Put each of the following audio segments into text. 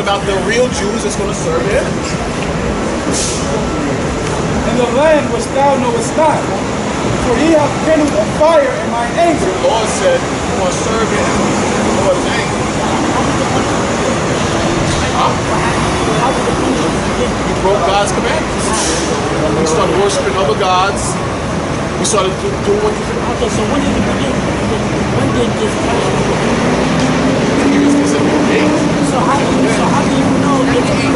about the real Jews that's going to serve their enemies. In the land which thou knowest not, for he hath kindled a fire in my anger. The Lord said, you're going to serve your enemies. The Lord is angry. He broke God's commandments. We started worshiping other gods. We started doing what you could. Okay, so when did it begin? When did this So how do you know this is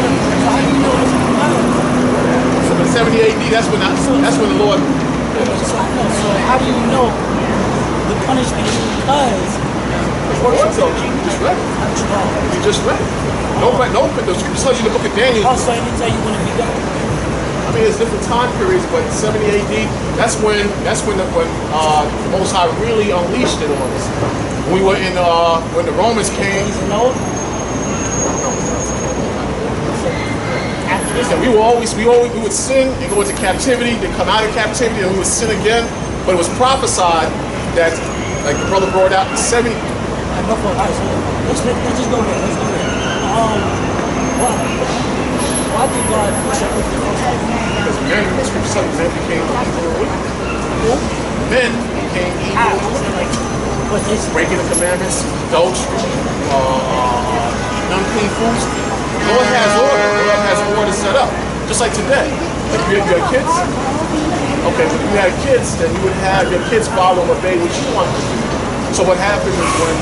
So in 70 AD, that's when the Lord. So how do you know the punishment is because You just read it. You just read it. No, the scripture tells you in the book of Daniel. Also, I didn't tell you when it began. I mean, there's different time periods, but 70 AD, that's when the Most High really unleashed it on us. We were in when the Romans came. No. Yeah, we would sin and go into captivity, then come out of captivity, and we would sin again. But it was prophesied that, like the brother brought out, 70. Let's just go there. Why did God push up with the Because men, the scripture says, men became evil. Men became evil. Breaking the commandments, adultery, unclean foods. The Lord has order. The Lord has order set up. Just like today. If you had kids, okay, if you had kids, then you would have your kids follow and obey what you want to do. So what happens is when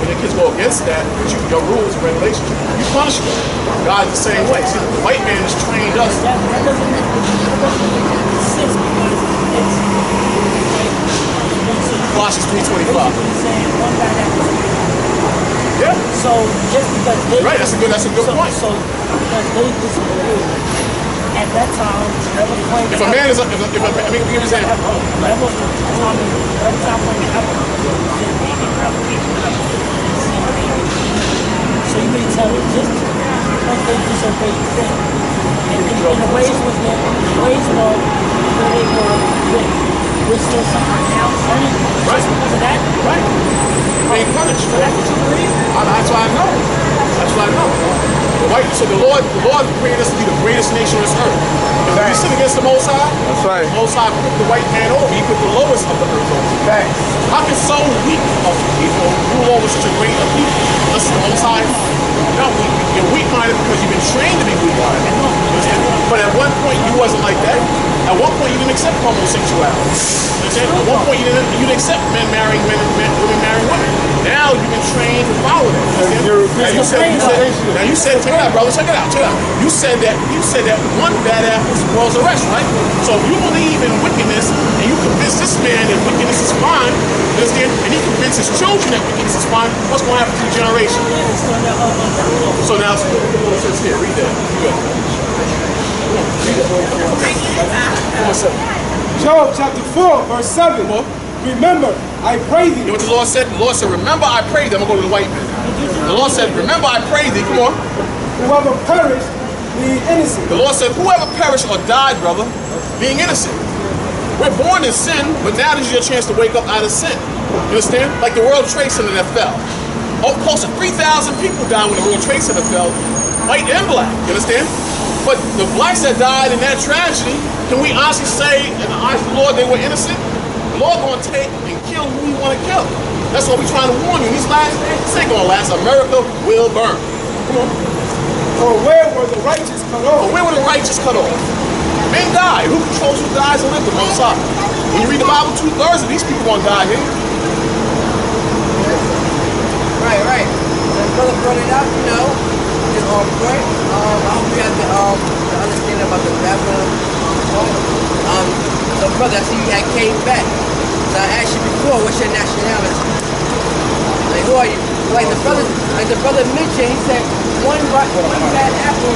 your kids go against that, your rules and regulations, you punish them. God's the same way. See, the white man has trained us. That doesn't make sense because it's Colossians 3:25. Yeah. So just because they right, that's a good point. So because they disagree at that time, whatever point. If a man is, I mean, give an example. Whatever time when it happened, so you may tell me just because they disobeyed them, and the ways was that where they were with, was still something else. Right. Just because of that. Right. Being punished. So that's what you believe? That's what I know. That's what I know. The Lord created us to be the greatest nation on this earth. If we sin against the Most High, that's right. The Most High put the white man over. He put the lowest of the earth over. Right. How can so weak of people rule over such a great of people? Unless the Most High. No, you're weak-minded because you've been trained to be weak-minded. But at one point you wasn't like that. At one point you didn't accept homosexuality. At one point you didn't accept men marrying men, women marrying women. Now you've been trained to follow that. Now you said, check it out, brother, check it out. You said that one bad apple spoils the rest, right? So if you believe in wickedness and you convince this man that wickedness is fine, understand? And he convinces children that wickedness is fine, what's going to happen to the generation? So now, it says here, read that. Job chapter 4, verse 7. Remember, I pray thee. You know what the Lord said? The Lord said, remember I pray thee. I'm going to go to the white man. The Lord said, remember I pray thee. Come on. Whoever perished, being innocent. The Lord said, whoever perished or died, brother, being innocent. We're born in sin, but now this is your chance to wake up out of sin. You understand? Like the World Trade Center that fell. Close to 3,000 people died when the World Trade Center fell, white and black. You understand? But the blacks that died in that tragedy, can we honestly say, in the eyes of the Lord, they were innocent? The Lord going to take and kill who we want to kill. That's what we're trying to warn you. These last days, this ain't going to last. America will burn. Come on. Or where were the righteous cut off? Or where were the righteous cut off? Men die. Who controls who dies and lives? The Most High. When you read the Bible, 2/3 of these people going to die here. Right. The brother brought it up, you know, just on point. I hope you have the understanding about the Babylon. So brother, I see you had came back. So I asked you before, what's your nationality? Like, who are you? Like the brother mentioned, he said one bad apple,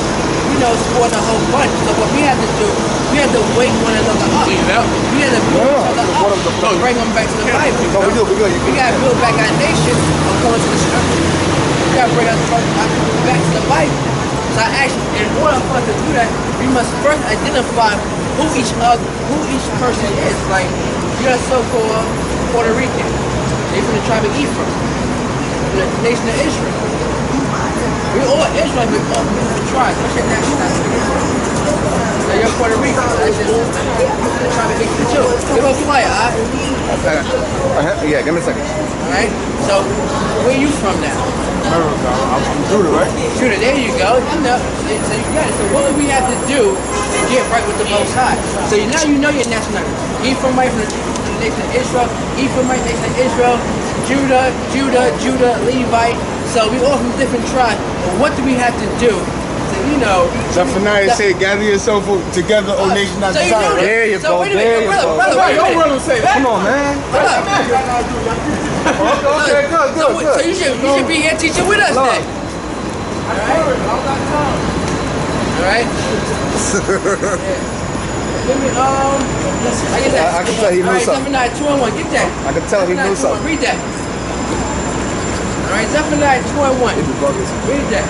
you know, spoiled the whole bunch. So what we had to do, we had to wake one another up. We had to build each other up to bring them back to the Bible. We got to build back our nation according to the scripture. We got to bring us back to the Bible. So I actually, in order for us to do that, we must first identify who each person is. Like, you're a so-called Puerto Rican. They're from the tribe of Ephraim, from the nation of Israel. We all Israelites, we all different tribes. What's your nationality? So you're Puerto Rican. That's just trying to make you too. Give a flyer, Yeah, give me a second. Alright? So, where you from now? America. I'm Judah, right? Judah, there you go. You know, so you got it. So what do we have to do to get right with the Most High? So now you know your nationality. Ephraimite from the nation of Israel, Ephraimite nation of Israel, Judah, Levite. So we all from different tribes. But what do we have to do to, you know? Zephaniah said, gather yourself together, O nation not desire. There you go, wait a minute, brother, Don't run and say that. Come on, man. Okay, good. So you should be here teaching with us then. Alright? Give me, I can tell he knew something. Zephaniah 2:1, get that. I can tell he knew something. Read that. Alright, Zephaniah 2:1. Read that.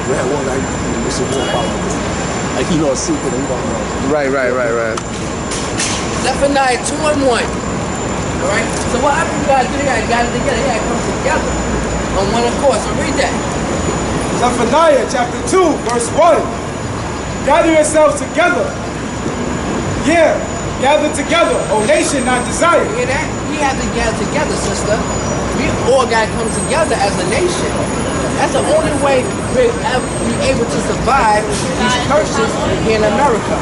Like he knows a secret and he don't know. Right. Zephaniah 2:1. Alright? So what happened, guys? They got it together. They got to come together on one accord. So read that. Zephaniah chapter 2, verse 1. Gather yourselves together. Yeah, gather together, O nation not desire. You hear that? We have to gather together, sister. We all got to come together as a nation. That's the only way we'll be able to survive these curses here in America.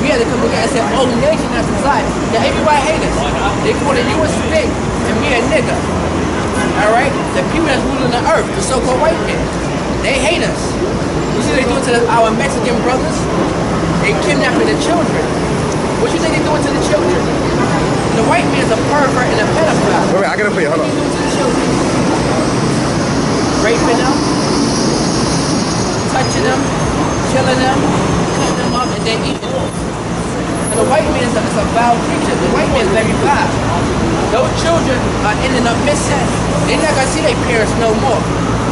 We had to come together and say, oh, nation not desire. Now, everybody hate us. They call it you a stick and me a nigga. All right? The people that's ruling the earth, the so-called white men, they hate us. You see what they do to our Mexican brothers? They kidnapping the children. What you think they're doing to the children? The white man's a pervert and a pedophile. Wait, I gotta put you. Hold on. What are you doing to the children? Raping them, touching them, killing them, cutting them up, and then eating them. And the white man is a foul creature. The white man is very foul. Those children are ending up missing. They're not gonna see their parents no more.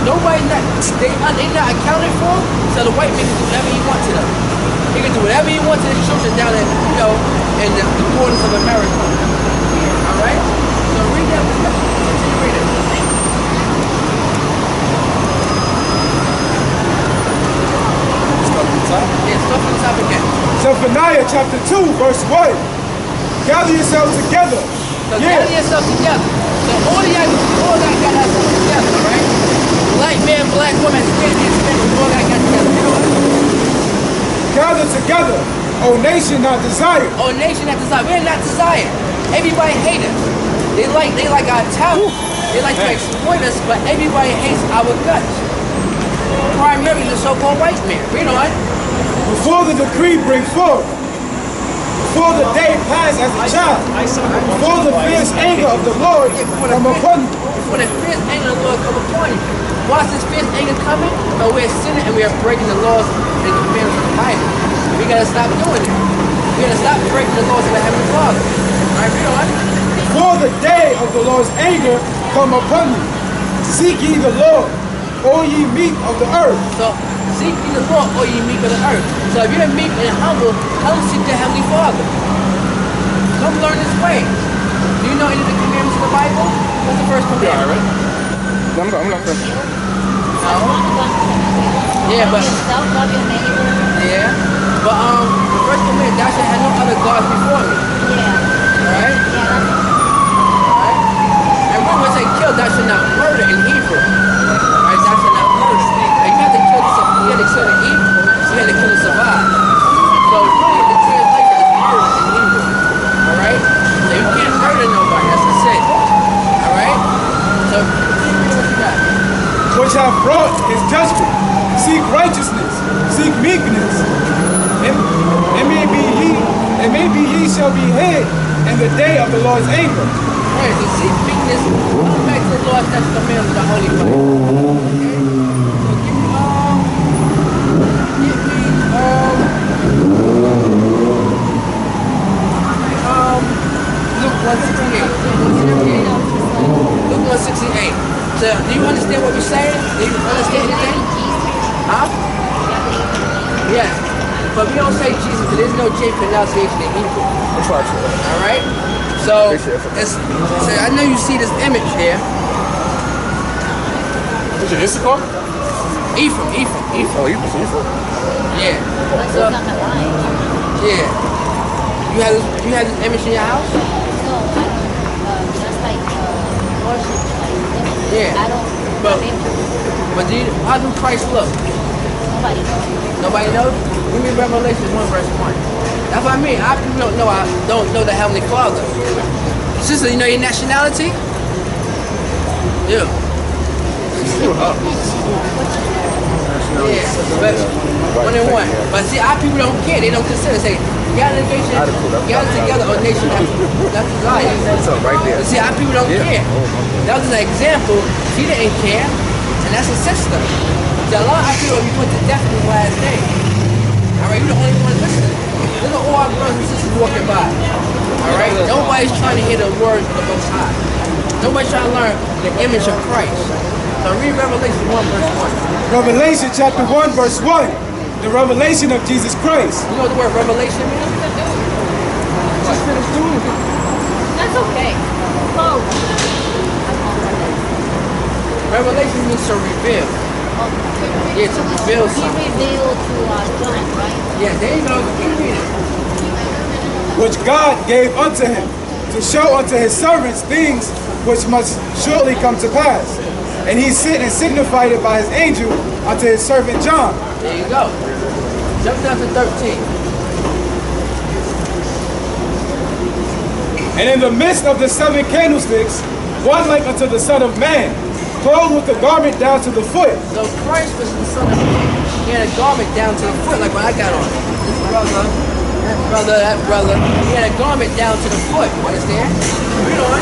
Nobody's not. They're not accounted for. So the white man can do whatever he wants to them. He can do whatever he wants to the children down in, in the borders of America. All right. So read that. Continue reading. Yeah, start from the top again. Zephaniah chapter 2, verse 1. Gather yourselves together. So gather yourselves together. So all that got us together, right? Black man, black woman, Spanish, we all got together. Gather together, O nation not desire. O nation not desire. We're not desire. Everybody hate us. They like our talent. They like to exploit us, but everybody hates our guts. Primarily the so-called white man. Read on. Before the decree bring forth, before the day pass as a child, before the fierce anger of the Lord come upon you. Before the fierce anger of the Lord come upon you. Watch this fierce anger coming, but we're sinning and we are breaking the laws and the commandments of the Bible. We gotta stop doing it. We gotta stop breaking the laws of the Heavenly Father. Alright, read on. Before the day of the Lord's anger come upon you, seek ye the Lord, all ye meek of the earth. So, seek ye the Lord, all ye meek of the earth. So if you're meek and humble, come seek the Heavenly Father. Come learn His ways. Do you know any of the commandments of the Bible? What's the first commandment? I'm not gonna. Yeah, but Love your neighbor. yeah, but the first commandment, thou shalt have no other gods before me. Yeah. Alright? Yeah. Alright? And when we say kill, thou shalt not murder in Hebrew. Alright, thou shalt not murder. And you have to kill the evil, so you have to kill the survive. So really the translation is murder in Hebrew. Alright? So you can't murder nobody, that's a sin. Alright? So continue what you got. Which have brought his judgment, seek righteousness, seek meekness. It may be ye shall be hid in the day of the Lord's anger. Right, so seek meekness, come back to the Lord, that's the command of the Holy One. Okay? Luke 168. Luke 168. So, do you understand what we're saying? Do you understand anything? Huh? Yes. But we don't say Jesus because there's no J pronunciation in Hebrew. Alright? So, I know you see this image here. Is it Issachar? Ephraim. Oh, you see? Yeah. But So, it's not my line. yeah. You had this image in your house? No, I don't. Just like worship, like Yeah. I don't. But- Nobody But how do Christ look? knows. Nobody knows? Give me Revelation 1 verse 1. That's what I mean. I people don't know the Heavenly Father. Sister, you know your nationality? Yeah. Yeah, but 1 and 1. But see, our people don't care. They don't consider. Say, gather together on nation that's desire. That's right there. But see, our people don't care. That was an example. She didn't care, and that's a sister. So a lot of our people will be put to death in the last day. All right, you're the only one listening. Look at all our brothers and sisters walking by. All right, nobody's trying to hear the words of the Most High. Nobody's trying to learn the image of Christ. So read Revelation 1 verse 1. Revelation chapter 1 verse 1. The revelation of Jesus Christ. You know what the word revelation means? Just finished doing it. That's okay. Oh. Revelation means to reveal. Yeah, to reveal He something. revealed to John, right? Yeah, there you go. Keep reading. Which God gave unto him, to show unto his servants things which must surely come to pass. And he sent and signified it by his angel unto his servant John. There you go. Jump down to 13. And in the midst of the 7 candlesticks, one like unto the Son of Man, clothed with a garment down to the foot. So Christ was the Son of Man. He had a garment down to the foot, like what I got on. This brother, that brother. He had a garment down to the foot. Understand? Read on.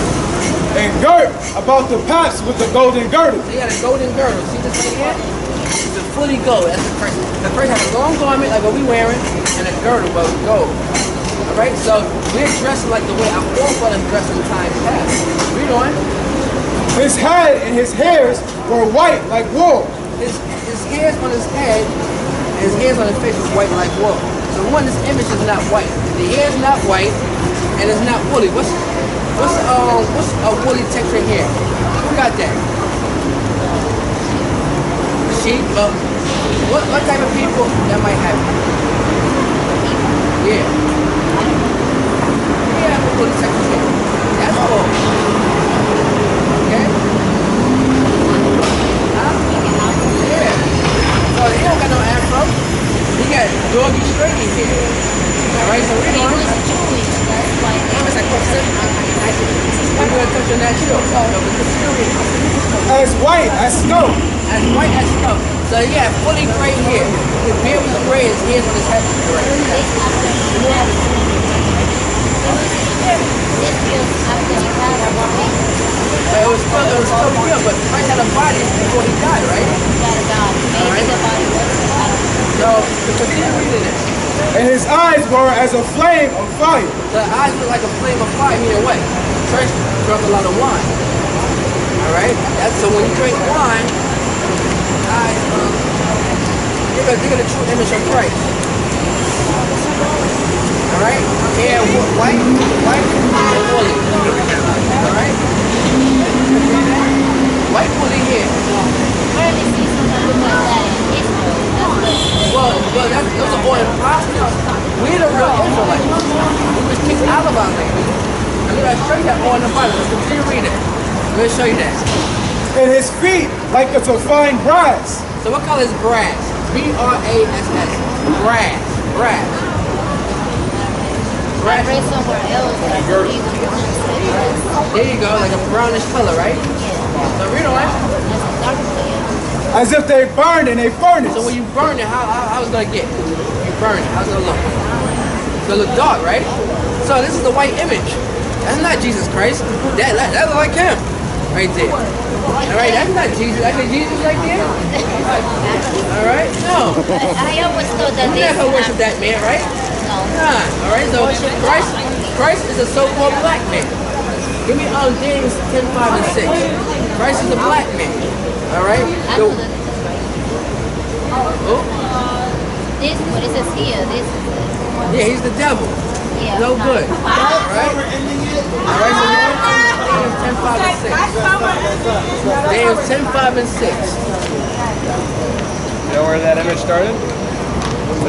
And girt about the paps with a golden girdle. So he had a golden girdle. See this right here? It's a fully gold. That's the Christ. The Christ had a long garment like what we wearing, and a girdle but gold. All right. So we're dressing like the way our forefathers dressed in times past. Read on. His head and his hairs were white like wool. His hairs on his head and his hairs on his face was white like wool. So one, this image is not white. The hair is not white, and it's not woolly. What's a woolly texture here? Who got that? Sheep. What type of people that might have it? Yeah. Yeah, woolly texture here. That's wool. Okay. Yeah. So he don't got no afro. He got doggy straight in here. Alright, so read on. It's like I'm gonna touch on that too. As white as snow. As white as snow. So yeah, fully gray hair. His beard was gray, his hairs on his head was gray. But it was still real, but Christ had a body before he died, right? So continue reading it. And his eyes were as a flame of fire. The eyes look like a flame of fire, meaning what? Christ drank a lot of wine. Alright? So when you drink wine, eyes you're the true image of Christ. Alright? Hair white and woolly. Alright? White woolly hair. Well, those are all imposters. We're the real Israelites. We was kicked out of our land. I'm going to show you that all in the Bible. Let's continue reading it. I'm going to show you that. And his feet like unto fine brass. So what color is brass? B-R-A-S-S. Brass. Brass. I read somewhere else that There you go, like a brownish color, right? So read on. As if they burned in a furnace. So when you burn it, how's it gonna get? You burn it, how's it gonna look? It's gonna look dark, right? So this is the white image. That's not Jesus Christ. That looks like him, right there. All right, that's not Jesus. That's Jesus right there. All right, no. I always thought that You never worship that man, right? No. Nah. All right, so Christ is a so-called black man. Give me James 10:5 and 6. Christ is a black man. All right. I know that this is right. Oh. This, what it says here, this is Yeah, he's the devil. yeah. No good. All right. All right. So James 10:5 and 6. James 10:5 and 6. You know where that image started?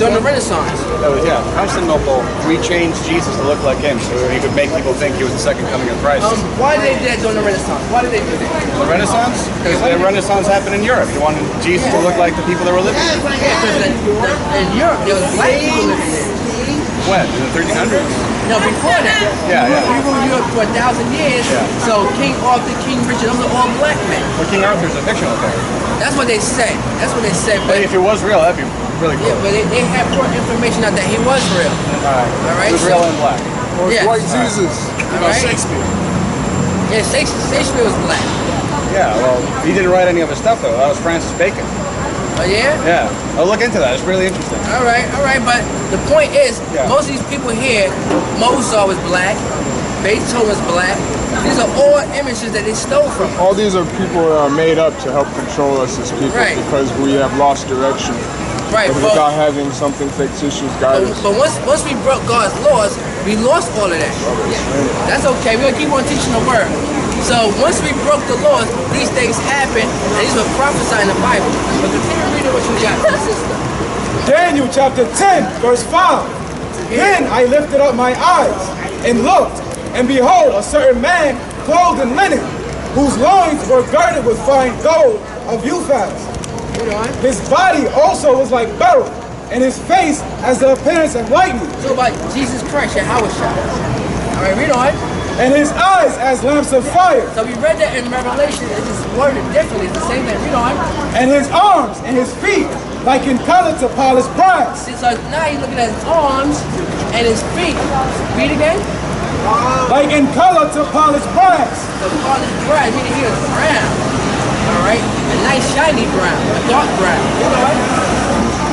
During the Renaissance. That was, yeah, Constantinople rechanged Jesus to look like him so he could make people think he was the second coming of Christ. Why did they do that during the Renaissance? Why did they do that? The Renaissance? Because the Renaissance happened in Europe. They wanted Jesus to look like the people that were living there. Yeah, because in Europe there was black people living there. When? In the 1300s? No, before that. Yeah, yeah. We ruled Europe for 1,000 years. Yeah. So King Arthur, King Richard, those are all black men. Well, King Arthur's a fictional character. That's what they say. That's what they say. But if it was real, that'd be really cool. Yeah, but they have more information out that he was real. All right. He was real and black. Or Yeah. white Jesus. You know, Shakespeare. Yeah, Shakespeare was black. Yeah, well, he didn't write any of his stuff though. That was Francis Bacon. Oh yeah? Yeah. I'll look into that. It's really interesting. All right. But the point is, Yeah. most of these people here, Mozart was black, Beethoven was black. These are all images that they stole from. All these are people that are made up to help control us as people Right. because we have lost direction. Right. Without having something fictitious guide us. But once we broke God's laws, we lost all of that. That's okay. We're gonna keep on teaching the word. So once we broke the laws, these things happen, and these were prophesied in the Bible. But continue reading what you got, my sister. Daniel chapter 10, verse 5. Then I lifted up my eyes and looked, and behold, a certain man clothed in linen, whose loins were girded with fine gold of Uphaz. Read on. His body also was like beryl, and his face as the appearance of lightning, So about Jesus Christ, Yahweh Shah. All right, read on. and his eyes as lamps of fire, So we read that in Revelation. It's just worded differently. It's the same thing. Read on. and his arms and his feet like in color to polished brass. See, so now you're looking at his arms and his feet. Read again. Like in color to polished brass. So polished brass, meaning he was brown. All right, a nice shiny brown, a dark brown. Read on.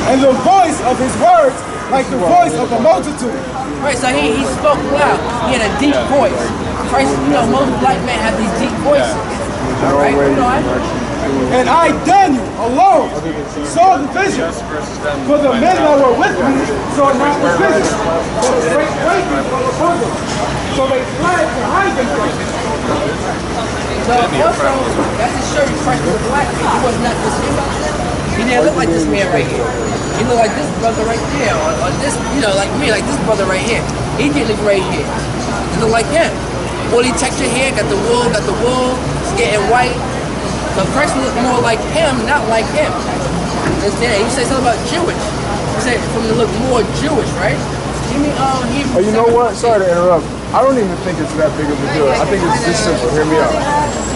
And the voice of his words like the voice of a multitude. Right, so he spoke loud. He had a deep voice. Christ, most black men have these deep voices. All right, read on. And I, Daniel, alone, saw the vision. For the men that were with me saw not the vision, but a great breaking from upon them. So they fled to hide themselves. So also, that just shows you Christ was black. He was not this image. He didn't look like this man right here. He looked like this brother right there, or this, like me, like this brother right here. He didn't look right here. He looked like him. Woolly texture hair, got the wool, it's getting white. So Christ looked more like him, not like him. Understand? You said something about Jewish. You said for him to look more Jewish, right? Give me Hebrew. You know what? Sorry to interrupt. I don't even think it's that big of a deal. I think it's this simple. Hear me out.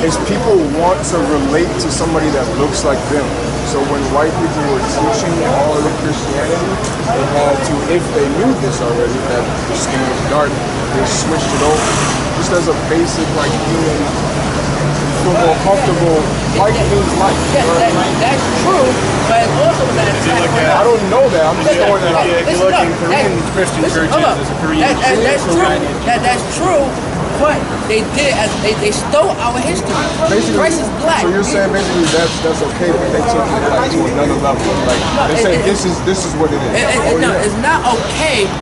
Is people want to relate to somebody that looks like them. So when white people were teaching all of the Christianity, they had to, if they knew this already, that the skin was dark, they switched it over. Just as a basic, like, human, feel more comfortable. Like means like. Yeah, that's true, but it's also that I don't know that. I'm just throwing that out. If you look in Korean Christian churches, there's a Korean that's true. That's true. But they did as they stole our history. Basically, Christ is black. So you're saying basically that's okay, but they took it like to another level. Like they say this is what it is. No, it's not okay.